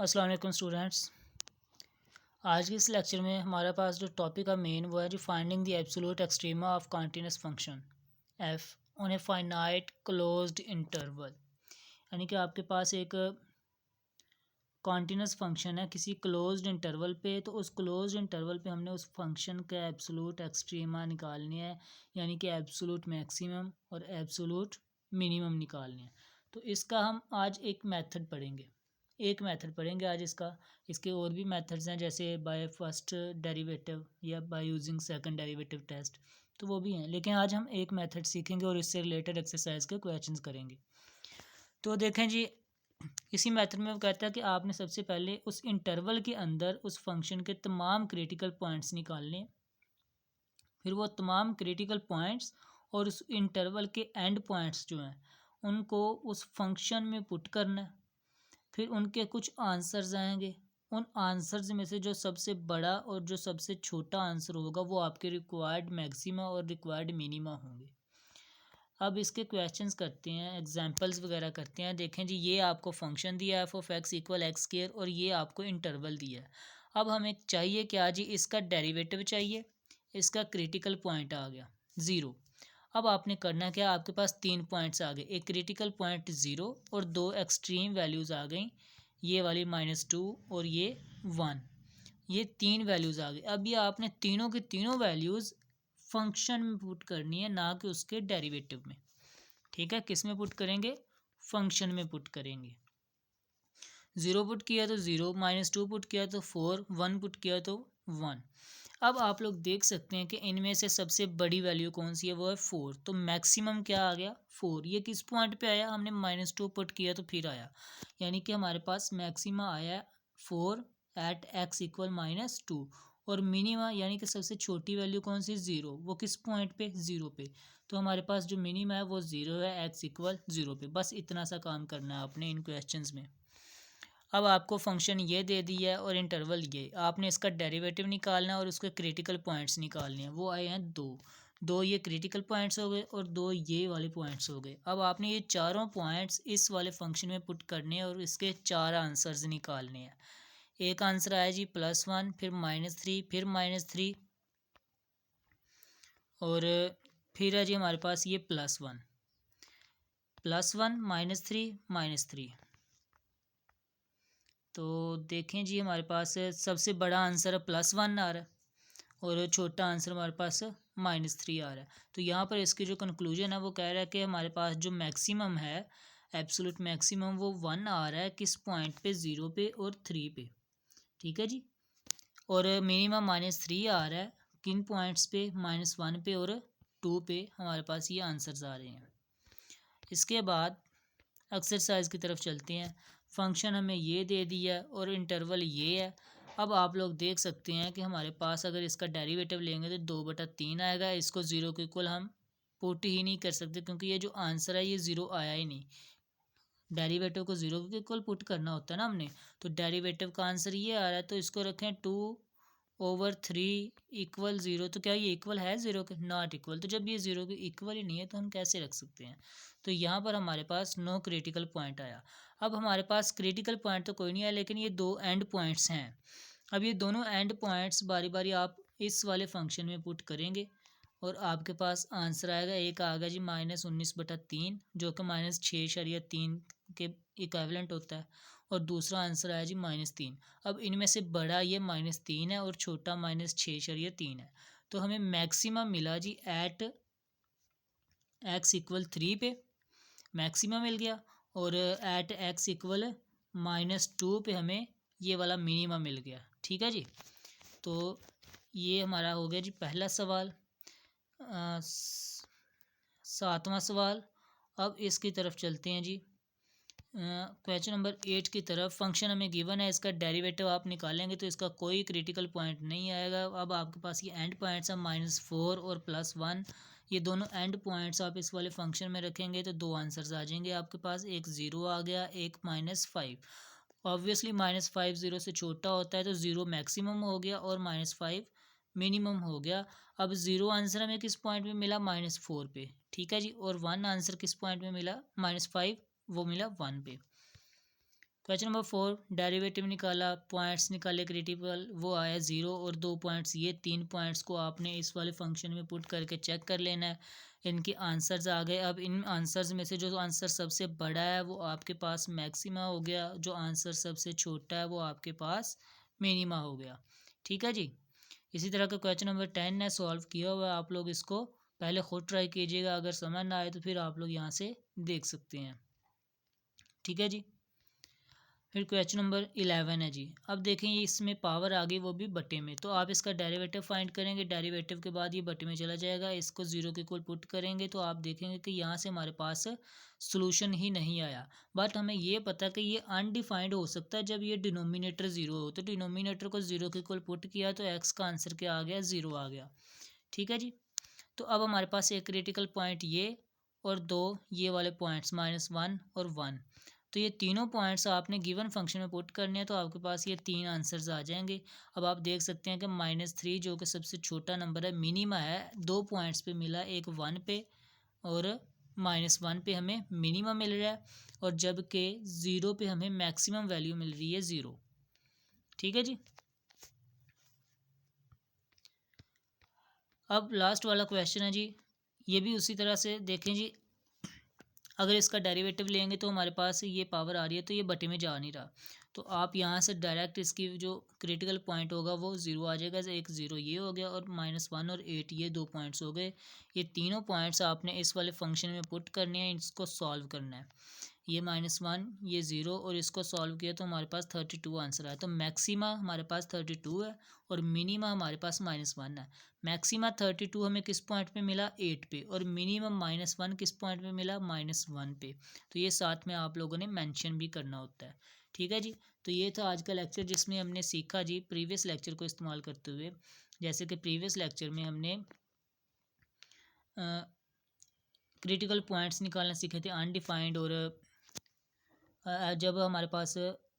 अस्सलाम वालेकुम स्टूडेंट्स। आज के इस लेक्चर में हमारे पास जो टॉपिक है मेन वो है जी finding the absolute extrema of continuous function F on a finite closed interval. यानी कि आपके पास एक कॉन्टिन्यूस फंक्शन है किसी क्लोज्ड इंटरवल पे, तो उस क्लोज्ड इंटरवल पे हमने उस फंक्शन का एब्सोल्यूट एक्सट्रीमा निकालनी है, यानी कि एब्सोल्यूट मैक्सिमम और एब्सोल्यूट मिनिमम निकालनी है। तो इसका हम आज एक मेथड पढ़ेंगे आज इसका। इसके और भी मेथड्स हैं जैसे बाय फर्स्ट डेरिवेटिव या by using second derivative test, तो वो भी हैं, लेकिन आज हम एक मेथड सीखेंगे और इससे रिलेटेड एक्सरसाइज के क्वेश्चंस करेंगे। तो देखें जी, इसी मेथड में वो कहता है कि आपने सबसे पहले उस इंटरवल के अंदर उस फंक्शन के तमाम क्रिटिकल पॉइंट्स निकालने हैं, फिर वो तमाम क्रिटिकल पॉइंट्स और उस इंटरवल के एंड पॉइंट्स जो हैं उनको उस फंक्शन में पुट करना है। फिर उनके कुछ आंसर्स आएंगे, उन आंसर्स में से जो सबसे बड़ा और जो सबसे छोटा आंसर होगा वो आपके रिक्वायर्ड मैक्सिमा और रिक्वायर्ड मिनिमा होंगे। अब इसके क्वेश्चंस करते हैं, एग्जांपल्स वगैरह करते हैं। देखें जी, ये आपको फंक्शन दिया है F of x equal x square और ये आपको इंटरवल दिया है। अब हमें चाहिए क्या जी, इसका डेरिवेटिव चाहिए। इसका क्रिटिकल पॉइंट आ गया 0। अब आपने करना क्या, आपके पास 3 पॉइंट्स आ गए, एक क्रिटिकल पॉइंट 0 और 2 एक्सट्रीम वैल्यूज़ आ गई, ये वाली -2 और ये 1। ये 3 वैल्यूज़ आ गई। अब ये आपने तीनों की तीनों वैल्यूज़ फंक्शन में पुट करनी है, ना कि उसके डेरिवेटिव में। ठीक है, किस में पुट करेंगे, फंक्शन में पुट करेंगे। 0 पुट किया तो 0, -2 पुट किया तो 4, 1 पुट किया तो 1। अब आप लोग देख सकते हैं कि इनमें से सबसे बड़ी वैल्यू कौन सी है, वो है 4। तो मैक्सिमम क्या आ गया 4। ये किस पॉइंट पे आया, हमने -2 पुट किया तो फिर आया, यानी कि हमारे पास मैक्सिमा आया 4 एट एक्स इक्वल -2। और मिनिमा यानी कि सबसे छोटी वैल्यू कौन सी, 0, वो किस पॉइंट पे, 0 पे। तो हमारे पास जो मिनिमा है वो 0 है, एक्स इक्वल 0 पे। बस इतना सा काम करना है आपने इन क्वेश्चंस में। अब आपको फंक्शन ये दे दिया है और इंटरवल ये, आपने इसका डेरिवेटिव निकालना है और उसके क्रिटिकल पॉइंट्स निकालने हैं। वो आए हैं 2 ये क्रिटिकल पॉइंट्स हो गए और 2 ये वाले पॉइंट्स हो गए। अब आपने ये चारों पॉइंट्स इस वाले फंक्शन में पुट करने हैं और इसके 4 आंसर्स निकालने हैं। एक आंसर आया जी +1, फिर -3, फिर -3 और फिर है जी हमारे पास ये +1, -3, -3। तो देखें जी, हमारे पास सबसे बड़ा आंसर +1 आ रहा है और छोटा आंसर हमारे पास -3 आ रहा है। तो यहाँ पर इसकी जो कंक्लूजन है वो कह रहा है कि हमारे पास जो मैक्सिमम है, एब्सोल्यूट मैक्सिमम, वो 1 आ रहा है किस पॉइंट पे, 0 पे और 3 पे। ठीक है जी। और मिनिमम -3 आ रहा है किन पॉइंट्स पे, -1 पे और 2 पे। हमारे पास ये आंसर्स आ रहे हैं। इसके बाद एक्सरसाइज की तरफ चलते हैं। फंक्शन हमें ये दे दिया है और इंटरवल ये है। अब आप लोग देख सकते हैं कि हमारे पास अगर इसका डेरिवेटिव लेंगे तो 2/3 आएगा। इसको 0 के इक्वल हम पुट ही नहीं कर सकते क्योंकि ये जो आंसर है ये 0 आया ही नहीं। डेरिवेटिव को 0 के इक्वल पुट करना होता है ना हमने, तो डेरिवेटिव का आंसर ये आ रहा है। तो इसको रखें 2/3 इक्वल 0। तो क्या ये इक्वल है 0 के, नॉट इक्वल। तो जब ये 0 के इक्वल ही नहीं है तो हम कैसे रख सकते हैं। तो यहाँ पर हमारे पास नो क्रिटिकल पॉइंट आया। अब हमारे पास क्रिटिकल पॉइंट तो कोई नहीं आया, लेकिन ये 2 एंड पॉइंट्स हैं। अब ये दोनों एंड पॉइंट्स बारी बारी आप इस वाले फंक्शन में पुट करेंगे और आपके पास आंसर आएगा। एक आ गया जी -19/3 जो कि -6.3 के इक्विवेलेंट होता है, और दूसरा आंसर आया जी -3। अब इनमें से बड़ा ये -3 है और छोटा -6.3 है। तो हमें मैक्सिमम मिला जी एट एक्स इक्वल 3 पे मैक्सिमम मिल गया, और एट एक्स इक्वल -2 पे हमें ये वाला मिनिमम मिल गया। ठीक है जी। तो ये हमारा हो गया जी पहला सवाल। 7वां सवाल। अब इसकी तरफ चलते हैं जी, क्वेश्चन नंबर 8 की तरफ। फंक्शन हमें गिवन है, इसका डेरिवेटिव आप निकालेंगे तो इसका कोई क्रिटिकल पॉइंट नहीं आएगा। अब आपके पास ये एंड पॉइंट्स हैं -4 और +1। ये दोनों एंड पॉइंट्स आप इस वाले फंक्शन में रखेंगे तो 2 आंसर्स आ जाएंगे आपके पास। एक 0 आ गया, एक -5। ऑब्वियसली -5 0 से छोटा होता है तो 0 मैक्सिमम हो गया और -5 मिनिमम हो गया। अब 0 आंसर हमें किस पॉइंट में मिला, -4 पे। ठीक है जी। और 1 आंसर किस पॉइंट में मिला, -5, वो मिला 1 पे। क्वेश्चन नंबर 4 डेरिवेटिव निकाला, पॉइंट्स निकाले क्रिटिकल, वो आया 0 और 2 पॉइंट्स, ये 3 पॉइंट्स को आपने इस वाले फंक्शन में पुट करके चेक कर लेना है। इनके आंसर्स आ गए। अब इन आंसर्स में से जो आंसर सबसे बड़ा है वो आपके पास मैक्सिमा हो गया, जो आंसर सबसे छोटा है वो आपके पास मिनिमा हो गया। ठीक है जी। इसी तरह का क्वेश्चन नंबर 10 है, सॉल्व किया हुआ है। आप लोग इसको पहले खुद ट्राई कीजिएगा, अगर समझ ना आए तो फिर आप लोग यहाँ से देख सकते हैं। ठीक है जी। फिर क्वेश्चन नंबर 11 है जी। अब देखें ये इसमें पावर आ गई, वो भी बटे में, तो आप इसका डेरिवेटिव फाइंड करेंगे। डेरिवेटिव के बाद ये बटे में चला जाएगा, इसको 0 के इक्वल पुट करेंगे तो आप देखेंगे कि यहाँ से हमारे पास सोल्यूशन ही नहीं आया। बट हमें ये पता कि ये अनडिफाइंड हो सकता है जब ये डिनोमिनेटर 0 हो। तो डिनोमिनेटर को 0 के इक्वल पुट किया तो एक्स का आंसर क्या आ गया, 0 आ गया। ठीक है जी। तो अब हमारे पास एक क्रिटिकल पॉइंट ये और दो ये वाले पॉइंट्स -1 और 1, तो ये तीनों पॉइंट्स आपने गिवन फंक्शन में पुट करने हैं, तो आपके पास ये 3 आंसर्स आ जाएंगे। अब आप देख सकते हैं कि -3 जो कि सबसे छोटा नंबर है, मिनिमा है, 2 पॉइंट्स पे मिला, एक 1 पे और -1 पे हमें मिनिमम मिल रहा है, और जबकि 0 पे हमें मैक्सिमम वैल्यू मिल रही है 0। ठीक है जी। अब लास्ट वाला क्वेश्चन है जी, ये भी उसी तरह से देखें जी। अगर इसका डेरिवेटिव लेंगे तो हमारे पास ये पावर आ रही है, तो ये बटे में जा नहीं रहा, तो आप यहाँ से डायरेक्ट इसकी जो क्रिटिकल पॉइंट होगा वो 0 आ जाएगा। एक 0 ये हो गया और -1 और 8 ये 2 पॉइंट्स हो गए। ये तीनों पॉइंट्स आपने इस वाले फंक्शन में पुट करने हैं, इसको सॉल्व करना है। ये -1 ये 0 और इसको सॉल्व किया तो हमारे पास 32 आंसर आया। तो मैक्सिमा हमारे पास 32 है और मिनिमा हमारे पास -1 है। मैक्सिमा 32 हमें किस पॉइंट पे मिला, 8 पे, और मिनिमम -1 किस पॉइंट पे मिला, -1 पे। तो ये साथ में आप लोगों ने मेंशन भी करना होता है। ठीक है जी। तो ये था आज का लेक्चर जिसमें हमने सीखा जी प्रीवियस लेक्चर को इस्तेमाल करते हुए। जैसे कि प्रीवियस लेक्चर में हमने क्रिटिकल पॉइंट्स निकालना सीखे थे अनडिफाइंड, और जब हमारे पास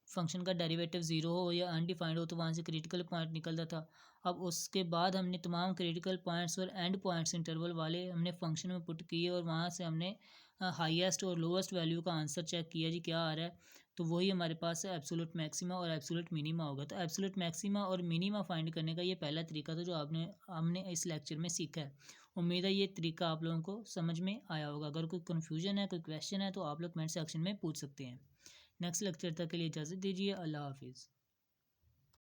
फंक्शन का डेरिवेटिव 0 हो या अनडिफाइंड हो तो वहाँ से क्रिटिकल पॉइंट निकलता था। अब उसके बाद हमने तमाम क्रिटिकल पॉइंट्स और एंड पॉइंट्स इंटरवल वाले हमने फंक्शन में पुट किए, और वहाँ से हमने हाईएस्ट और लोएस्ट वैल्यू का आंसर चेक किया जी क्या आ रहा है, तो वही हमारे पास है एब्सोल्यूट मैक्सिमा और एब्सोल्यूट मिनिमा होगा। तो एब्सोल्यूट मैक्सिमा और मिनिमा फाइंड करने का ये पहला तरीका था जो हमने इस लेक्चर में सीखा है। उम्मीद है ये तरीका आप लोगों को समझ में आया होगा। अगर कोई कन्फ्यूजन है, कोई क्वेश्चन है, तो आप लोग कमेंट सेक्शन में पूछ सकते हैं। नेक्स्ट लेक्चर तक के लिए इजाज़त दीजिए। अल्लाह हाफिज़।